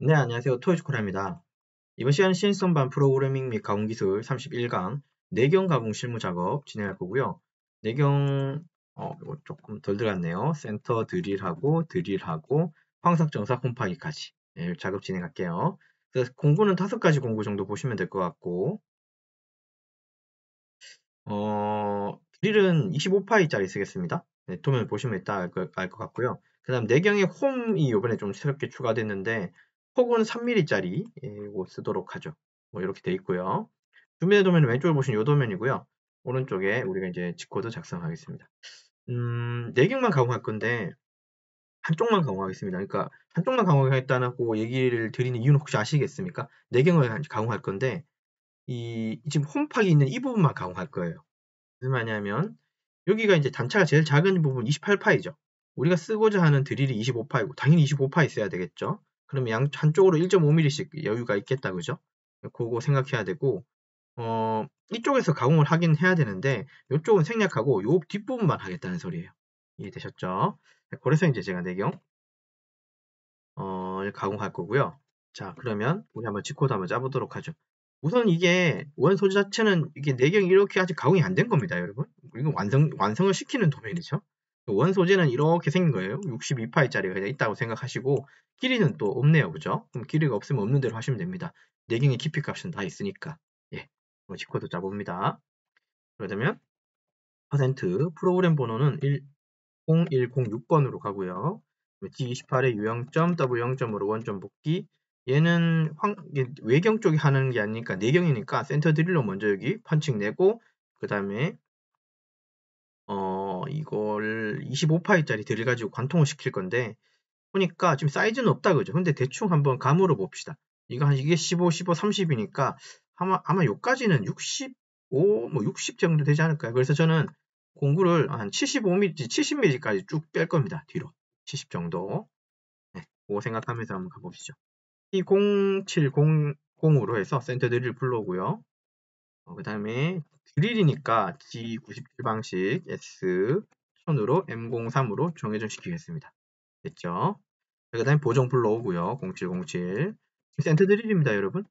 네, 안녕하세요. 토요스코라입니다. 이번 시간은 신선반 프로그래밍 및 가공 기술 31강 내경 가공 실무 작업 진행할 거고요. 내경 이거 조금 덜 들어갔네요. 센터 드릴하고 황석정사 홈파기까지 작업 진행할게요. 그래서 공구는 5가지 공구 정도 보시면 될 것 같고 드릴은 25파이짜리 쓰겠습니다. 네, 도면 보시면 이따 알 것 같고요. 그 다음 내경의 홈이 이번에 좀 새롭게 추가됐는데 혹은 3mm짜리 이거 쓰도록 하죠. 뭐 이렇게 돼 있고요. 준비된 도면은 왼쪽에 보시면 이 도면이고요. 오른쪽에 우리가 이제 G코드 작성하겠습니다. 내경만 가공할 건데 한쪽만 가공하겠습니다. 그러니까 한쪽만 가공하겠다고 얘기를 드리는 이유는 혹시 아시겠습니까? 내경을 가공할 건데 이 지금 홈팍이 있는 이 부분만 가공할 거예요. 무슨 말이냐면 여기가 이제 단차가 제일 작은 부분 28파이죠. 우리가 쓰고자 하는 드릴이 25파이고 당연히 25파이 써야 되겠죠. 그러면 한쪽으로 1.5mm씩 여유가 있겠다 그죠? 그거 생각해야 되고 이쪽에서 가공을 하긴 해야 되는데 이쪽은 생략하고 요 뒷부분만 하겠다는 소리예요. 이해되셨죠? 그래서 이제 제가 내경 가공할 거고요. 자, 그러면 우리 한번 G코드 한번 짜보도록 하죠. 우선 이게 원 소재 자체는 이게 내경이 이렇게 아직 가공이 안 된 겁니다, 여러분. 이건 완성을 시키는 도면이죠. 원 소재는 이렇게 생긴 거예요. 62파이짜리가 그냥 있다고 생각하시고 길이는 또 없네요, 그죠? 그럼 길이가 없으면 없는 대로 하시면 됩니다. 내경의 깊이 값은 다 있으니까. 예, G코드 짜봅니다. 그러면 퍼센트 프로그램 번호는 10106번으로 가고요. G28의 U0점, W0점으로 원점 복귀. 얘는 외경 쪽이 하는 게 아니니까 내경이니까 센터 드릴로 먼저 여기 펀칭 내고 그 다음에 이걸 25파이짜리 드릴 가지고 관통을 시킬 건데 보니까 지금 사이즈는 없다 그죠? 근데 대충 한번 감으로 봅시다. 이게 15, 15, 30이니까 아마 요까지는 65, 뭐 60 정도 되지 않을까요? 그래서 저는 공구를 한 75mm, 70mm까지 쭉 뺄 겁니다. 뒤로. 70 정도. 네, 그거 생각하면서 한번 가보시죠. 이 0700으로 해서 센터 드릴 불러오고요. 그 다음에 드릴이니까 G97 방식 S 천으로 M03으로 정해전 시키겠습니다. 됐죠? 그 다음에 보정 불러오고요. 0707. 센터 드릴입니다, 여러분.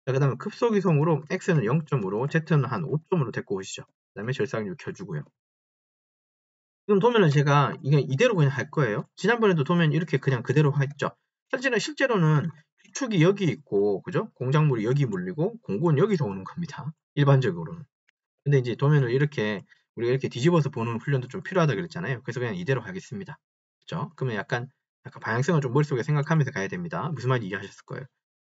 그 다음에 급속 이송으로 X는 0점으로 Z는 한 5점으로 데리고 오시죠. 그 다음에 절삭류 켜주고요. 지금 도면은 제가 이게 이대로 그냥 할 거예요. 지난번에도 도면 이렇게 그냥 그대로 했죠. 실제로는 축이 여기 있고, 그죠? 공작물이 여기 물리고, 공구는 여기서 오는 겁니다. 일반적으로는. 근데 이제 도면을 이렇게, 우리가 이렇게 뒤집어서 보는 훈련도 좀 필요하다 그랬잖아요. 그래서 그냥 이대로 하겠습니다. 그죠? 그러면 약간 방향성을 좀 머릿속에 생각하면서 가야 됩니다. 무슨 말인지 이해하셨을 거예요.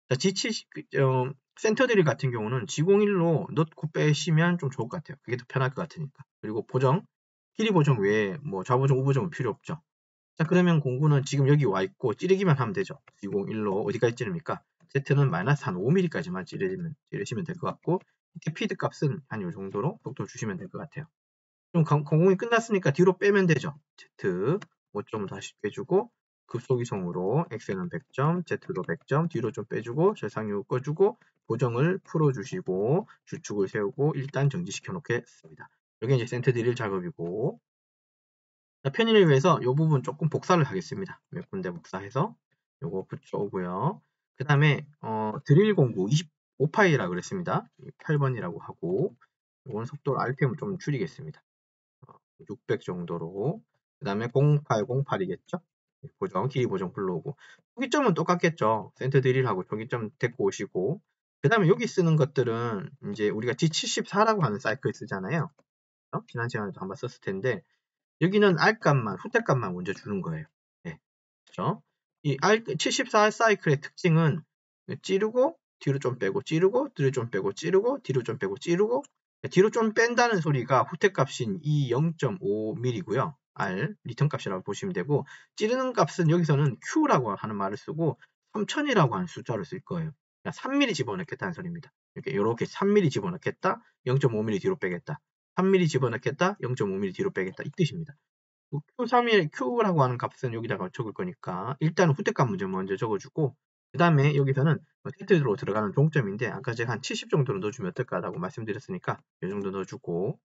자, G70, 센터 드릴 같은 경우는 G01로 넣고 빼시면 좀 좋을 것 같아요. 그게 더 편할 것 같으니까. 그리고 보정, 길이 보정 외에 뭐 좌보정, 우보정은 필요 없죠. 자, 그러면 공구는 지금 여기 와 있고 찌르기만 하면 되죠. G01로 어디까지 찌릅니까? Z는 마이너스 한 5mm까지만 찌르시면 될 것 같고, 이렇게 피드 값은 한 이 정도로 속도 주시면 될 것 같아요. 그럼 공공이 끝났으니까 뒤로 빼면 되죠. Z 5점 다시 빼주고 급속 이송으로 X는 100점, Z도 100점 뒤로 좀 빼주고 절상유 꺼주고 보정을 풀어주시고 주축을 세우고 일단 정지시켜 놓겠습니다. 여기 이제 센터 드릴 작업이고 편의를 위해서 이 부분 조금 복사를 하겠습니다. 몇 군데 복사해서 요거 붙여오고요. 그 다음에 드릴 공구 25파이라고 그랬습니다. 8번이라고 하고 이건 속도 RPM 좀 줄이겠습니다. 600 정도로 그 다음에 0808이겠죠? 보정, 길이 보정 불러오고 초기점은 똑같겠죠. 센터 드릴하고 초기점 데리고 오시고 그 다음에 여기 쓰는 것들은 이제 우리가 G74라고 하는 사이클 쓰잖아요. 지난 시간에도 한번 썼을 텐데 여기는 R값만, 후퇴값만 먼저 주는 거예요. 네, 그렇죠? 이 R74 사이클의 특징은 찌르고 뒤로 좀 빼고 찌르고 뒤로 좀 빼고 찌르고 뒤로 좀 빼고 찌르고 뒤로 좀 뺀다는 소리가 후퇴값인 이 0.5mm고요. R 리턴 값이라고 보시면 되고 찌르는 값은 여기서는 Q라고 하는 말을 쓰고 3000이라고 하는 숫자를 쓸 거예요. 3mm 집어넣겠다는 소리입니다. 이렇게 3mm 집어넣겠다, 0.5mm 뒤로 빼겠다. 3mm 집어넣겠다, 0.5mm 뒤로 빼겠다. 이 뜻입니다. Q3일 Q라고 하는 값은 여기다가 적을 거니까 일단 후퇴값 문제 먼저 적어주고 그 다음에 여기서는 Z로 들어가는 종점인데 아까 제가 한 70 정도로 넣어주면 어떨까라고 말씀드렸으니까 이 정도 넣어주고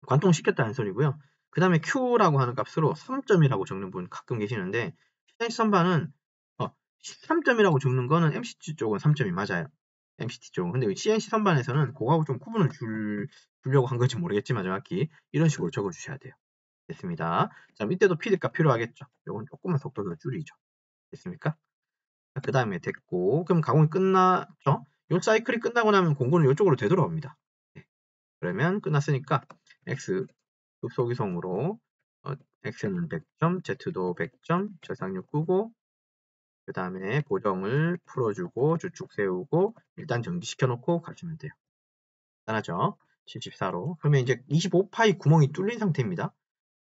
관통시켰다는 소리고요. 그 다음에 Q라고 하는 값으로 3점이라고 적는 분 가끔 계시는데 시장 선반은 13점이라고 적는 거는 MCT 쪽은 3점이 맞아요. MCT 쪽은. 근데 CNC 선반에서는 그거하고 좀 구분을 주려고 한 건지 모르겠지만 정확히 이런 식으로 적어주셔야 돼요. 됐습니다. 자, 밑에도 필드값 필요하겠죠. 요건 조금만 속도 더 줄이죠. 됐습니까? 그 다음에 됐고, 그럼 가공이 끝났죠? 요 사이클이 끝나고 나면 공구는 이쪽으로 되돌아옵니다. 네. 그러면 끝났으니까 X 급소기송으로 X는 100점, Z도 100점, 절상력 끄고 그 다음에 보정을 풀어주고 주축 세우고 일단 정지시켜 놓고 가시면 돼요. 간단하죠? 74로. 그러면 이제 25파이 구멍이 뚫린 상태입니다.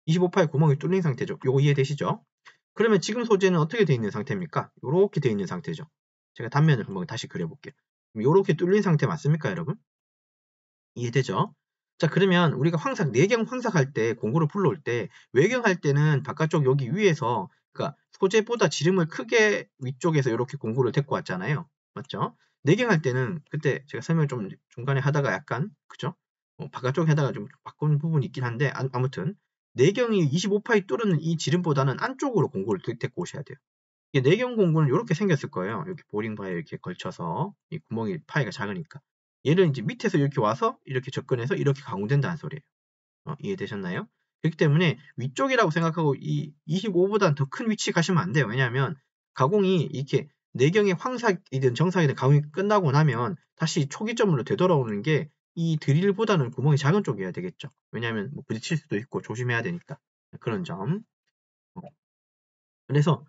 25파이 구멍이 뚫린 상태죠. 요거 이해되시죠? 그러면 지금 소재는 어떻게 되어 있는 상태입니까? 요렇게 되어 있는 상태죠. 제가 단면을 한번 다시 그려볼게요. 요렇게 뚫린 상태 맞습니까, 여러분? 이해되죠? 자, 그러면 우리가 황삭, 내경 황삭할 때, 공구를 불러올 때, 외경할 때는 바깥쪽 여기 위에서, 그러니까 소재보다 지름을 크게 위쪽에서 이렇게 공구를 데리고 왔잖아요. 맞죠? 내경할 때는, 그때 제가 설명 좀 중간에 하다가 약간, 그죠? 바깥쪽에 하다가 좀 바꾼 부분이 있긴 한데, 아무튼, 내경이 25파이 뚫는 이 지름보다는 안쪽으로 공구를 데리고 오셔야 돼요. 이게 내경 공구는 이렇게 생겼을 거예요. 이렇게 보링바에 이렇게 걸쳐서, 이 구멍이 파이가 작으니까. 얘를 이제 밑에서 이렇게 와서 이렇게 접근해서 이렇게 가공된다는 소리예요. 이해되셨나요? 그렇기 때문에 위쪽이라고 생각하고 이 25보다는 더 큰 위치 가시면 안 돼요. 왜냐하면 가공이 이렇게 내경의 황삭이든 정삭이든 가공이 끝나고 나면 다시 초기점으로 되돌아오는 게 이 드릴보다는 구멍이 작은 쪽이어야 되겠죠. 왜냐하면 뭐 부딪힐 수도 있고 조심해야 되니까. 그런 점. 그래서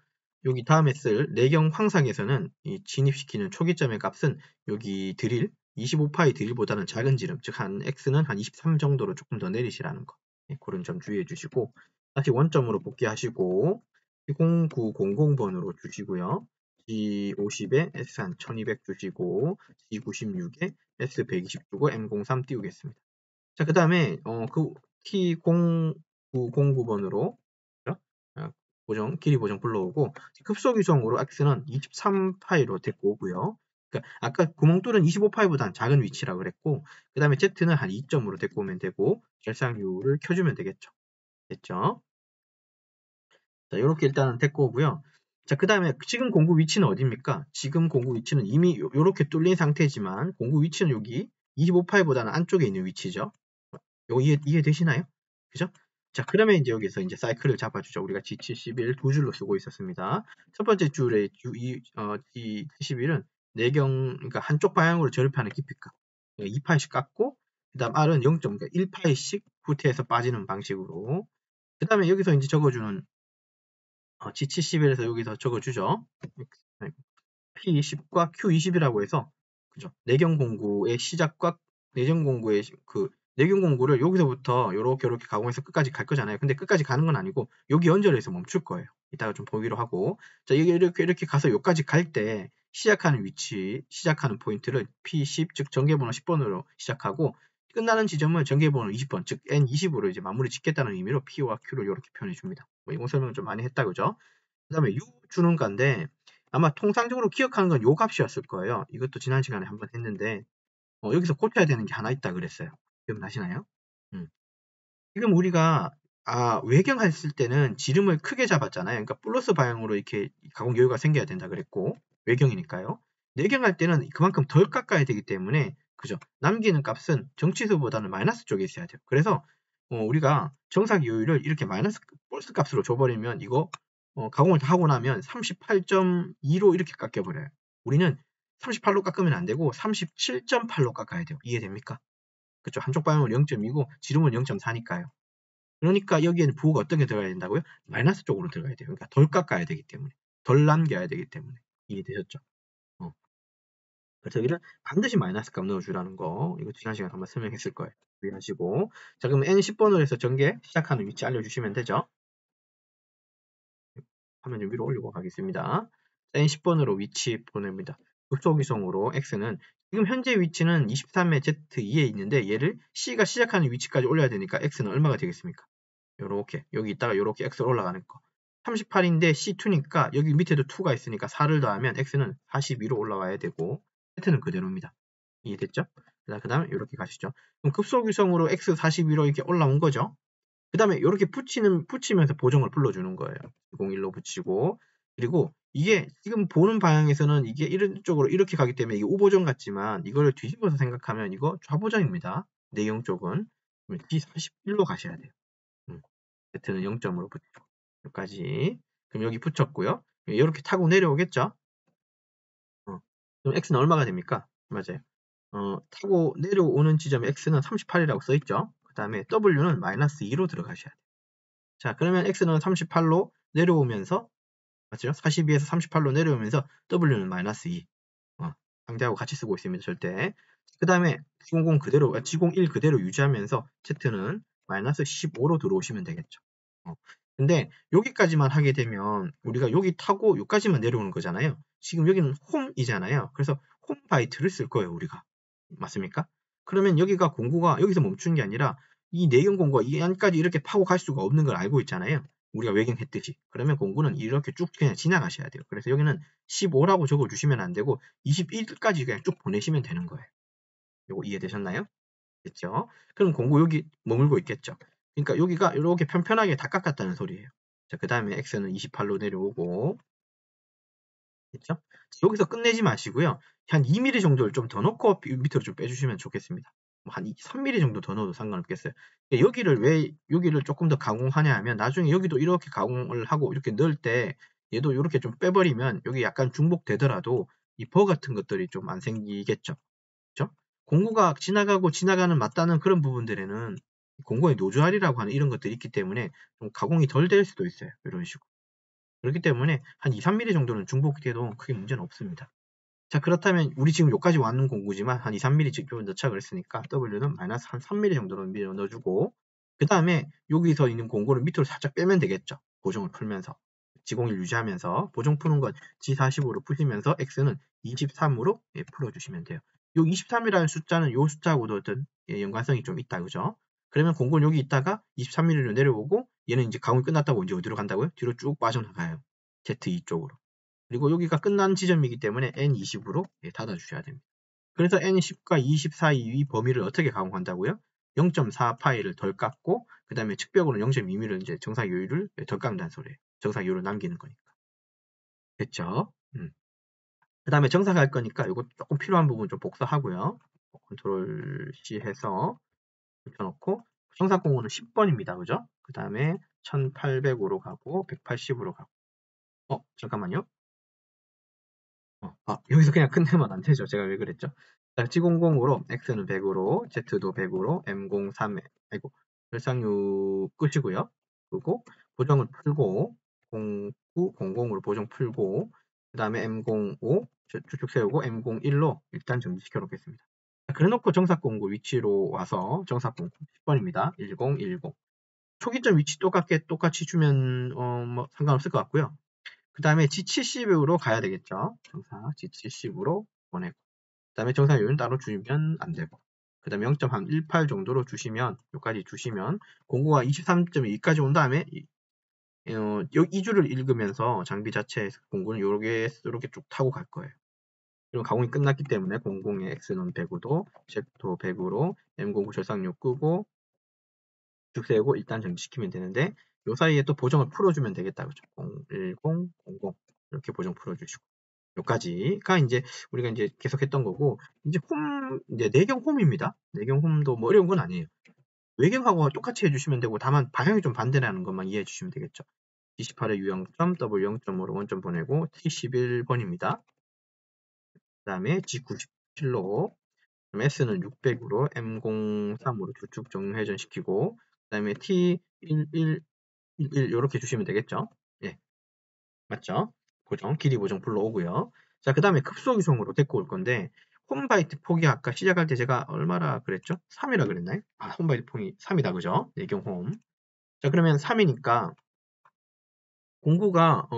여기 다음에 쓸 내경 황삭에서는 이 진입시키는 초기점의 값은 여기 드릴 25파이 드릴보다는 작은 지름, 즉 한 x는 한 23 정도로 조금 더 내리시라는 거. 네, 그런 점 주의해 주시고 다시 원점으로 복귀하시고 0900번으로 주시고요. G50에 S 한 1200 주시고 G96에 S120 주고 M03 띄우겠습니다. 자, 그 다음에 그 T0909번으로 길이 보정 불러오고 급소 규정으로 X는 23파이로 데리고 오고요. 그러니까 아까 구멍 뚫은 25파이보다는 작은 위치라고 그랬고 그 다음에 Z는 한 2점으로 데리고 오면 되고 결상류를 켜주면 되겠죠. 됐죠? 자, 이렇게 일단은 데리고 오고요. 자, 그 다음에 지금 공구 위치는 어디입니까? 지금 공구 위치는 이미 이렇게 뚫린 상태지만 공구 위치는 여기 25파이보다는 안쪽에 있는 위치죠. 이거 이해되시나요? 그죠? 자, 그러면 이제 여기서 이제 사이클을 잡아주죠. 우리가 G71 두 줄로 쓰고 있었습니다. 첫 번째 줄의 G71은 내경, 그러니까 한쪽 방향으로 절입하는 깊이값 2파이씩 깎고, 그 다음 R은 0.1파이씩 후퇴해서 빠지는 방식으로. 그 다음에 여기서 이제 적어주는 G71에서 여기서 적어주죠. P10과 Q20이라고 해서, 그죠? 내경 공구의 시작과 내경 공구의 내경 공구를 여기서부터 요렇게 가공해서 끝까지 갈 거잖아요. 근데 끝까지 가는 건 아니고 여기 연결해서 멈출 거예요. 이따가 좀 보기로 하고. 자, 이렇게 가서 여기까지 갈 때 시작하는 위치, 시작하는 포인트를 P10, 즉 전개번호 10번으로 시작하고 끝나는 지점을 전개번호 20번, 즉 N20으로 이제 마무리 짓겠다는 의미로 P와 Q를 이렇게 표현해 줍니다. 뭐 이거 설명 좀 많이 했다, 그죠? 그 다음에 U 주는 건데 아마 통상적으로 기억하는 건 요 값이었을 거예요. 이것도 지난 시간에 한번 했는데 여기서 고쳐야 되는 게 하나 있다 그랬어요. 기억나시나요? 지금 우리가 외경했을 때는 지름을 크게 잡았잖아요. 그러니까 플러스 방향으로 이렇게 가공 여유가 생겨야 된다 그랬고 외경이니까요. 내경할 때는 그만큼 덜 깎아야 되기 때문에 그죠? 남기는 값은 정치수보다는 마이너스 쪽에 있어야 돼요. 그래서 우리가 정삭 여유를 이렇게 마이너스 플러스 값으로 줘버리면 이거 가공을 다 하고 나면 38.2로 이렇게 깎여버려요. 우리는 38로 깎으면 안 되고 37.8로 깎아야 돼요. 이해됩니까? 그쵸? 한쪽 방향은 0.2고 지름은 0.4니까요. 그러니까 여기에는 부호가 어떤 게 들어가야 된다고요? 마이너스 쪽으로 들어가야 돼요. 그러니까 덜 깎아야 되기 때문에. 덜 남겨야 되기 때문에. 이해되셨죠? 그래서 여기를 반드시 마이너스 값 넣어주라는 거. 이거 지난 시간에 한번 설명했을 거예요. 주의하시고. 자, 그럼 N10번으로 해서 전개 시작하는 위치 알려주시면 되죠. 화면 좀 위로 올리고 가겠습니다. N10번으로 위치 보냅니다. 급소기송으로 X는 지금 현재 위치는 23의 Z2에 있는데 얘를 C가 시작하는 위치까지 올려야 되니까 X는 얼마가 되겠습니까? 요렇게 여기 있다가 요렇게 X로 올라가는 거 38인데 C2니까 여기 밑에도 2가 있으니까 4를 더하면 X는 42로 올라와야 되고 Z는 그대로입니다. 이해됐죠? 그 다음에 이렇게 가시죠. 그럼 급소기송으로 X 42로 이렇게 올라온 거죠. 그 다음에 이렇게 붙이면서 보정을 불러주는 거예요. 201로 붙이고 그리고 이게 지금 보는 방향에서는 이게 이런 쪽으로 이렇게 가기 때문에 이게 우보전 같지만 이거를 뒤집어서 생각하면 이거 좌보전입니다. 내용 쪽은. D41로 가셔야 돼요. Z는 0점으로 붙여. 여기까지. 그럼 여기 붙였고요. 이렇게 타고 내려오겠죠? 그럼 X는 얼마가 됩니까? 맞아요. 타고 내려오는 지점에 X는 38이라고 써있죠? 그 다음에 W는 마이너스 2로 들어가셔야 돼요. 자, 그러면 X는 38로 내려오면서, 맞죠? 42에서 38로 내려오면서 W는 마이너스 2. 상대하고 같이 쓰고 있습니다, 절대. 그 다음에 G00 그대로, G01 그대로 유지하면서 Z는 마이너스 15로 들어오시면 되겠죠. 근데 여기까지만 하게 되면 우리가 여기 타고 여기까지만 내려오는 거잖아요. 지금 여기는 홈이잖아요. 그래서 홈 바이트를 쓸 거예요, 우리가. 맞습니까? 그러면 여기가 공구가 여기서 멈추는 게 아니라 이 내경 공구가 이 안까지 이렇게 파고 갈 수가 없는 걸 알고 있잖아요. 우리가 외경했듯이. 그러면 공구는 이렇게 쭉 그냥 지나가셔야 돼요. 그래서 여기는 15라고 적어주시면 안 되고 21까지 그냥 쭉 보내시면 되는 거예요. 요거 이해되셨나요? 됐죠? 그럼 공구 여기 머물고 있겠죠? 그러니까 여기가 이렇게 편편하게 다 깎았다는 소리예요. 자, 그 다음에 X는 28로 내려오고, 됐죠? 여기서 끝내지 마시고요. 한 2mm 정도를 좀 더 넣고 밑으로 좀 빼주시면 좋겠습니다. 한 3mm 정도 더 넣어도 상관없겠어요. 여기를 왜 여기를 조금 더 가공하냐 하면 나중에 여기도 이렇게 가공을 하고 이렇게 넣을 때 얘도 이렇게 좀 빼버리면 여기 약간 중복되더라도 이 버 같은 것들이 좀 안 생기겠죠. 그렇죠? 공구가 지나가고 지나가는 맞다는 그런 부분들에는 공구의 노즐이라고 하는 이런 것들이 있기 때문에 좀 가공이 덜 될 수도 있어요. 이런 식으로. 그렇기 때문에 한 2, 3mm 정도는 중복돼도 크게 문제는 없습니다. 자, 그렇다면 우리 지금 여기까지 왔는 공구지만 한 2, 3mm 지금 넣자 그랬으니까 W는 마이너스 한 3mm 정도로 넣어주고 그 다음에 여기서 있는 공구를 밑으로 살짝 빼면 되겠죠. 보정을 풀면서. G01 유지하면서 보정 푸는 건 G40으로 푸시면서 X는 23으로 풀어주시면 돼요. 요 23이라는 숫자는 요 숫자하고도 어떤 연관성이 좀 있다, 그죠? 그러면 공구는 여기 있다가 23mm로 내려오고 얘는 이제 가공이 끝났다고 이제 어디로 간다고요? 뒤로 쭉 빠져나가요. Z2 쪽으로. 그리고 여기가 끝난 지점이기 때문에 N20으로 닫아주셔야 됩니다. 그래서 N10과 24 이 범위를 어떻게 가공한다고요? 0.4 파이를 덜 깎고 그 다음에 측벽으로 0.2mm를 이제 정사 요율을 덜 깎는다는 소리예요. 정사 요율을 남기는 거니까. 됐죠? 그 다음에 정사 갈 거니까 이거 조금 필요한 부분 좀 복사하고요. 컨트롤 C 해서 붙여놓고 정사 공호는 10번입니다. 그죠? 그 다음에 1800으로 가고 180으로 가고 잠깐만요. 여기서 그냥 끝내면 안 되죠. 제가 왜 그랬죠? G00으로 X는 100으로 Z도 100으로 M03 아이고 별상유 끝이고요. 그리고 보정을 풀고 0900으로 보정 풀고 그 다음에 M05 주축 세우고 M01로 일단 정지시켜 놓겠습니다. 그래놓고 정사공구 위치로 와서 정사공구 10번입니다. 1010 초기점 위치 똑같이 주면 뭐 상관없을 것 같고요. 그 다음에 G70으로 가야 되겠죠. 정사 G70으로 보내고 그 다음에 정사율은 따로 주면 안 되고 그 다음에 0.18 정도로 주시면 여기까지 주시면 공구가 23.2까지 온 다음에 이 줄을 읽으면서 장비 자체 공구는 이렇게 쭉 타고 갈 거예요. 그리고 가공이 끝났기 때문에 00의 X는 100으로 Z도 100으로 M09 절상력 끄고 쭉 세우고 일단 정지시키면 되는데 요 사이에 또 보정을 풀어주면 되겠다. 그죠? 010, 00 이렇게 보정 풀어주시고 여기까지가 이제 우리가 이제 계속 했던 거고 이제 이제 내경 홈입니다. 내경 홈도 뭐 어려운 건 아니에요. 외경하고 똑같이 해주시면 되고 다만 방향이 좀 반대라는 것만 이해해 주시면 되겠죠. D18의 U0점, W0점으로 원점 보내고 T11번입니다. 그 다음에 G97로 S는 600으로 M03으로 주축 정회전 시키고 그 다음에 T11 이렇게 주시면 되겠죠. 예, 맞죠? 보정, 길이 보정 불러오고요. 자, 그 다음에 급소 이송으로 데리고 올 건데 홈바이트 폭이 아까 시작할 때 제가 얼마라 그랬죠? 3이라 그랬나요? 홈바이트 폭이 3이다, 그죠? 내경 홈. 자, 그러면 3이니까 공구가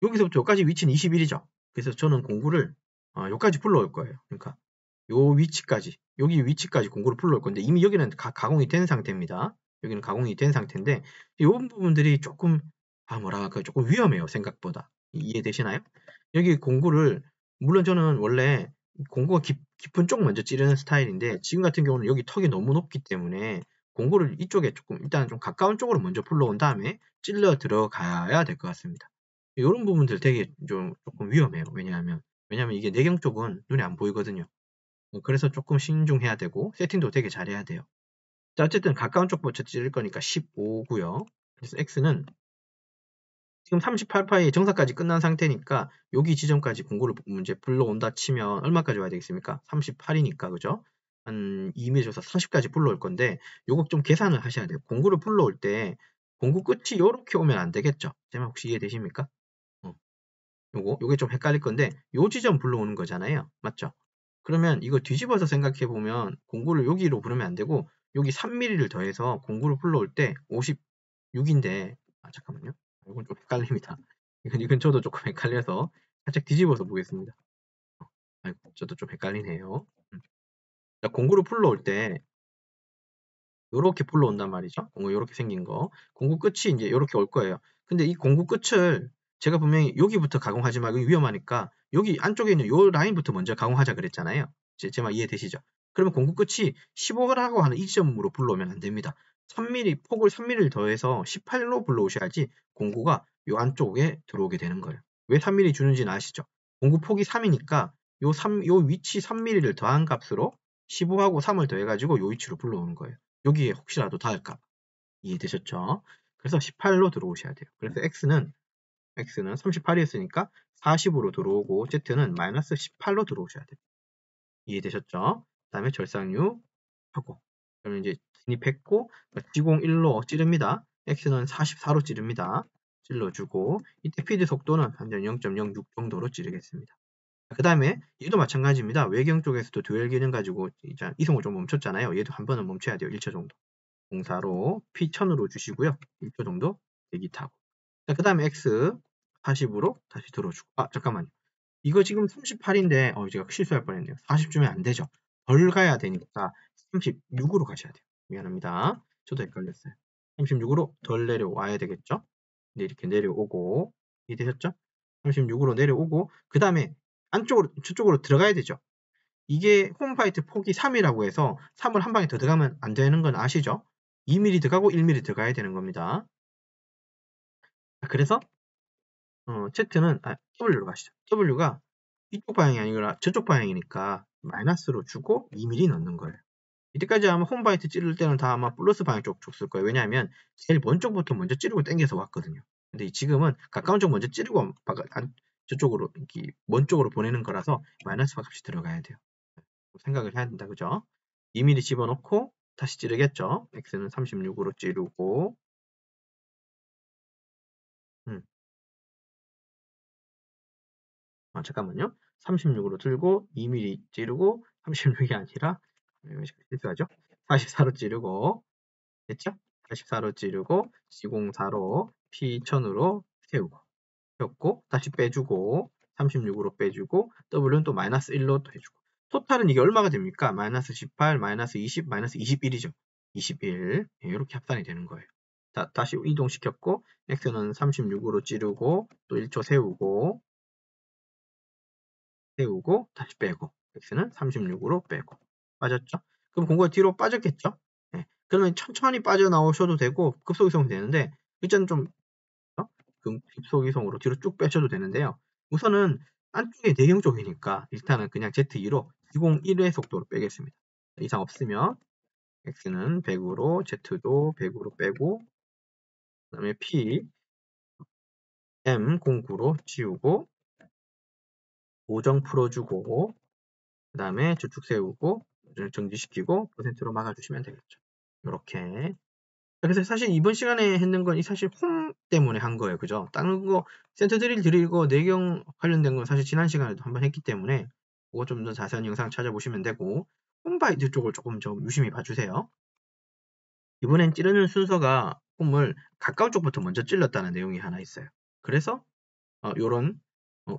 여기서부터 여기까지 위치는 21이죠. 그래서 저는 공구를 여기까지 불러올 거예요. 그러니까 요 위치까지, 여기 위치까지 공구를 불러올 건데 이미 여기는 가공이 된 상태입니다. 여기는 가공이 된 상태인데 이 부분들이 조금 뭐랄까 조금 위험해요. 생각보다. 이해되시나요? 여기 공구를 물론 저는 원래 공구가 깊은 쪽 먼저 찌르는 스타일인데 지금 같은 경우는 여기 턱이 너무 높기 때문에 공구를 이쪽에 조금 일단 좀 가까운 쪽으로 먼저 불러온 다음에 찔러 들어가야 될 것 같습니다. 이런 부분들 되게 조금 위험해요. 왜냐하면 이게 내경 쪽은 눈에 안 보이거든요. 그래서 조금 신중해야 되고 세팅도 되게 잘해야 돼요. 자, 어쨌든 가까운 쪽부터 찌를 거니까 15고요. 그래서 X는 지금 38파이 정사까지 끝난 상태니까 여기 지점까지 공구를 이제 불러온다 치면 얼마까지 와야 되겠습니까? 38이니까 그죠? 한 2m 줘서 40까지 불러올 건데 요거 좀 계산을 하셔야 돼요. 공구를 불러올 때 공구 끝이 요렇게 오면 안 되겠죠? 제 말 혹시 이해되십니까? 요게 좀 헷갈릴 건데 요 지점 불러오는 거잖아요. 맞죠? 그러면 이거 뒤집어서 생각해 보면 공구를 여기로 부르면 안 되고 여기 3mm를 더해서 공구를 불러올 때 56인데 잠깐만요. 이건 좀 헷갈립니다. 이건 저도 조금 헷갈려서 살짝 뒤집어서 보겠습니다. 아이고, 저도 좀 헷갈리네요. 자, 공구를 불러올 때 요렇게 불러온단 말이죠. 공구 요렇게 생긴 거. 공구 끝이 이제 요렇게 올 거예요. 근데 이 공구 끝을 제가 분명히 여기부터 가공하지 말고 위험하니까 여기 안쪽에 있는 요 라인부터 먼저 가공하자 그랬잖아요. 제 말 이해되시죠? 그러면 공구 끝이 15라고 하는 이 지점으로 불러오면 안 됩니다. 3mm, 폭을 3mm를 더해서 18로 불러오셔야지 공구가 요 안쪽에 들어오게 되는 거예요. 왜 3mm 주는지는 아시죠? 공구 폭이 3이니까 요 위치 3mm를 더한 값으로 15하고 3을 더해가지고 요 위치로 불러오는 거예요. 여기에 혹시라도 닿을까 봐. 이해되셨죠? 그래서 18로 들어오셔야 돼요. 그래서 X는 38이었으니까 40으로 들어오고 Z는 마이너스 18로 들어오셔야 돼요. 이해되셨죠? 그 다음에 절상유 하고 그러면 이제 진입했고 지공 1로 찌릅니다. X는 44로 찌릅니다. 찔러주고 이때 피드 속도는 한 0.06 정도로 찌르겠습니다. 그 다음에 얘도 마찬가지입니다. 외경 쪽에서도 듀얼 기능 가지고 이송을 좀 멈췄잖아요. 얘도 한 번은 멈춰야 돼요. 1초 정도. 공사로 P1000으로 주시고요. 1초 정도 대기 타고. 자, 그 다음에 X 40으로 다시 들어주고. 잠깐만요. 이거 지금 38인데, 제가 실수할 뻔했네요. 40 주면 안 되죠. 덜 가야 되니까 36으로 가셔야 돼요. 미안합니다. 저도 헷갈렸어요. 36으로 덜 내려와야 되겠죠? 네, 이렇게 내려오고. 이해되셨죠? 36으로 내려오고, 그 다음에 저쪽으로 들어가야 되죠. 이게 홈파이트 폭이 3이라고 해서 3을 한 방에 더 들어가면 안 되는 건 아시죠? 2mm 들어가고 1mm 들어가야 되는 겁니다. 그래서 Z는 W로 가시죠. W가 이쪽 방향이 아니라 저쪽 방향이니까 마이너스로 주고 2mm 넣는 거예요. 이때까지 아마 홈바이트 찌를 때는 다 아마 플러스 방향 쪽 줬을 거예요. 왜냐하면 제일 먼 쪽부터 먼저 찌르고 당겨서 왔거든요. 근데 지금은 가까운 쪽 먼저 찌르고 저쪽으로 이렇게 먼 쪽으로 보내는 거라서 마이너스 값이 들어가야 돼요. 생각을 해야 된다. 그죠? 2mm 집어넣고 다시 찌르겠죠. X는 36으로 찌르고 잠깐만요. 36으로 들고 2mm 찌르고 36이 아니라 실수하죠? 44로 찌르고 됐죠? 44로 찌르고 C04로 P1000으로 세우고 다시 빼주고 36으로 빼주고 W는 또 마이너스 1로 또 해주고 토탈은 이게 얼마가 됩니까? 마이너스 18, 마이너스 20, 마이너스 21이죠. 21 이렇게 합산이 되는 거예요. 다시 이동시켰고 X는 36으로 찌르고 또 1초 세우고 다시 빼고 X는 36으로 빼고 빠졌죠? 그럼 공구가 뒤로 빠졌겠죠? 네. 그러면 천천히 빠져나오셔도 되고 급속이송이 되는데 일단 좀 급속이송으로 뒤로 쭉 빼셔도 되는데요. 우선은 안쪽에 내경 쪽이니까 일단은 그냥 Z2로 201의 속도로 빼겠습니다. 이상 없으면 X는 100으로 Z도 100으로 빼고 그 다음에 P M09로 지우고 고정 풀어주고 그 다음에 주축 세우고 정지시키고 %로 막아주시면 되겠죠. 이렇게. 그래서 사실 이번 시간에 했는 건 사실 홈 때문에 한 거예요. 그죠? 다른 거 센터 드릴 드리고 내경 관련된 건 사실 지난 시간에도 한번 했기 때문에 그거 좀 더 자세한 영상 찾아보시면 되고 홈바이트 쪽을 조금 좀 유심히 봐주세요. 이번엔 찌르는 순서가 홈을 가까운 쪽부터 먼저 찔렀다는 내용이 하나 있어요. 그래서 요런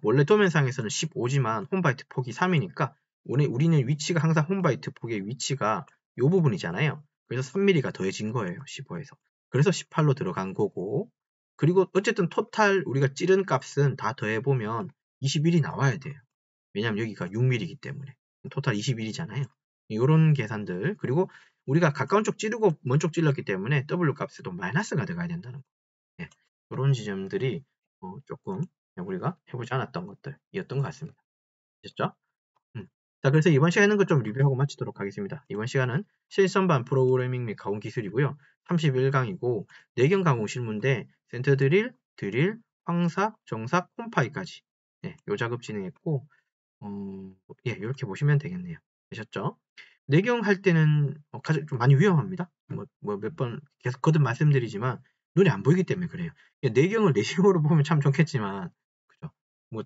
원래 도면상에서는 15지만 홈바이트 폭이 3이니까 우리는 위치가 항상 홈바이트 폭의 위치가 요 부분이잖아요. 그래서 3mm가 더해진 거예요. 15에서. 그래서 18로 들어간 거고 그리고 어쨌든 토탈 우리가 찌른 값은 다 더해보면 21이 나와야 돼요. 왜냐면 여기가 6mm이기 때문에 토탈 21이잖아요. 이런 계산들 그리고 우리가 가까운 쪽 찌르고 먼 쪽 찔렀기 때문에 W 값에도 마이너스가 들어가야 된다는 거. 네. 이런 지점들이 조금 우리가 해보지 않았던 것들이었던 것 같습니다. 아셨죠? 자, 그래서 이번 시간에는 좀 리뷰하고 마치도록 하겠습니다. 이번 시간은 실선반 프로그래밍 및 가공 기술이고요. 31강이고 내경 가공 실무인데 센터 드릴, 드릴, 황삭, 정삭, 콤파이까지 요 작업 진행했고 이렇게 보시면 되겠네요. 되셨죠? 내경 할 때는 가장 좀 많이 위험합니다. 몇 번 계속 거듭 말씀드리지만 눈에 안 보이기 때문에 그래요. 내경을 내시경으로 보면 참 좋겠지만 그죠?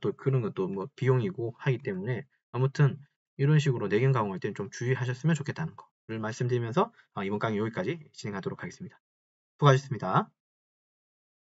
또 그런 것도 비용이고 하기 때문에 아무튼 이런 식으로 내경 가공할 때는 좀 주의하셨으면 좋겠다는 거를 말씀드리면서 이번 강의 여기까지 진행하도록 하겠습니다. 수고하셨습니다.